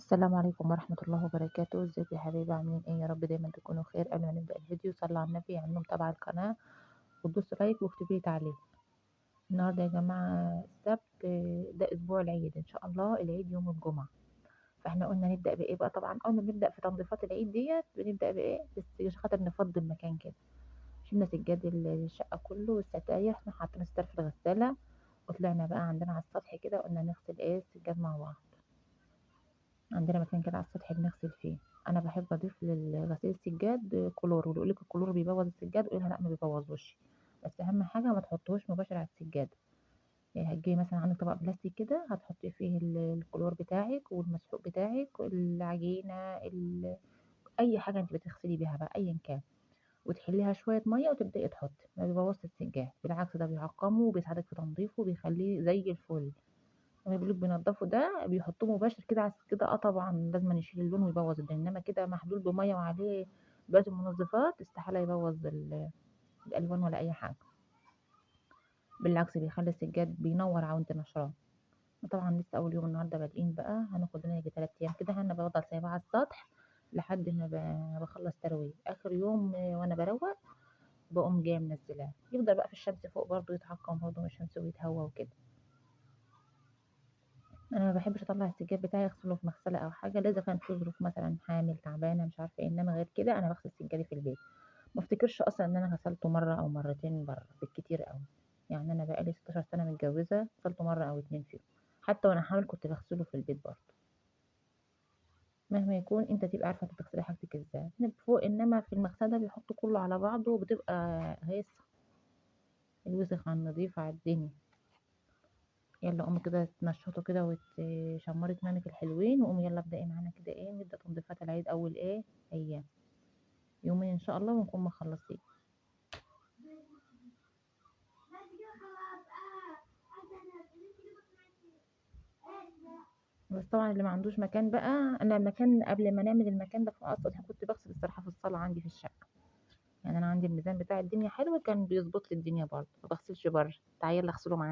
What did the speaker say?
السلام عليكم ورحمة الله وبركاته. ازيكم يا حبايبي؟ عاملين ايه؟ يا رب دايما تكونوا خير. قبل ما نبدأ الفيديو صلوا على النبي، اعملوا متابعة القناة وتدوسوا لايك واكتبوا لي تعليق. النهارده يا جماعة السبت، ده اسبوع العيد ان شاء الله. العيد يوم الجمعة، فاحنا قلنا نبدأ بايه بقى؟ طبعا اول ما بنبدأ في تنظيفات العيد ديت بنبدأ بايه؟ بس عشان خاطر نفضي المكان كده. شلنا سجاد الشقة كله والستاير، احنا حاطين ستار في الغسالة، وطلعنا بقى عندنا على السطح كده قلنا نغسل ايه السجاد مع بعض. عندنا مكان كده على السطح بنغسل فيه. انا بحب اضيف لغسيل السجاد كلور، واللي يقولك الكلور بيبوظ السجاد قولها لا ما بيبوظوش، بس اهم حاجه ما تحطوش مباشر على السجاد. يعني هتجيبي مثلا عندك طبق بلاستيك كده، هتحطي فيه الكلور بتاعك والمسحوق بتاعك والعجينه اي حاجه انت بتغسلي بيها بقى ايا كان، وتحليها شويه ميه وتبداي تحطي. ما بيبوظش السجاد، بالعكس ده بيعقمه وبيساعدك في تنظيفه وبيخليه زي الفل. لما بيقولوا بينضفوا ده بيحطوه مباشر كده على كده، طبعا لازم نشيل اللون ويبوظ الدنيا، انما كده محلول بميه وعليه بقيه المنظفات استحاله يبوظ الالوان ولا اي حاجه. بالعكس بيخلي السجاد بينور على وانت نشراه. طبعا لسه اول يوم النهارده بادئين بقى، هناخد لنا يجي 3 ايام كده. انا بفضل سايباه على السطح لحد ما بخلص ترويق اخر يوم، وانا بروق بقوم جايه منزلاه يفضل بقى في الشمس فوق برضه يتحكم برضه من الشمس ويتهوى وكده. انا ما بحبش اطلع السجاد بتاعي اغسله في مغسله او حاجه، الا اذا كان في ظروف مثلا حامل تعبانه مش عارفه ايه، انما غير كده انا بغسل سجادي في البيت. ما افتكرش اصلا ان انا غسلته مره او مرتين بره بالكتير قوي. يعني انا بقالي 16 سنه متجوزه، غسلته مره او اتنين فيهم. حتى وانا حامل كنت بغسله في البيت برضه. مهما يكون انت تبقى عارفه انت بتغسلي حاجتك ازاي من فوق، انما في المغسله بيحطوا كله على بعضه وبتبقى هيصه الوسخ على النظيف على الدنيا. يلا قومي كده تنشطوا كده وتشمري اسنانك الحلوين، وقومي يلا ابدأي معانا كده ايه نبدأ تنظيفات العيد اول ايه ايام. يومين ان شاء الله ونكون مخلصين. بس طبعا اللي ما عندوش مكان بقى، انا المكان قبل ما نعمل المكان ده في السطح كنت بغسل الصراحه في الصاله عندي في الشقه. يعني انا عندي الميزان بتاع الدنيا حلو، كان بيظبط لي الدنيا برضه، ما بغسلش بره. تعالي يلا اغسله معايا.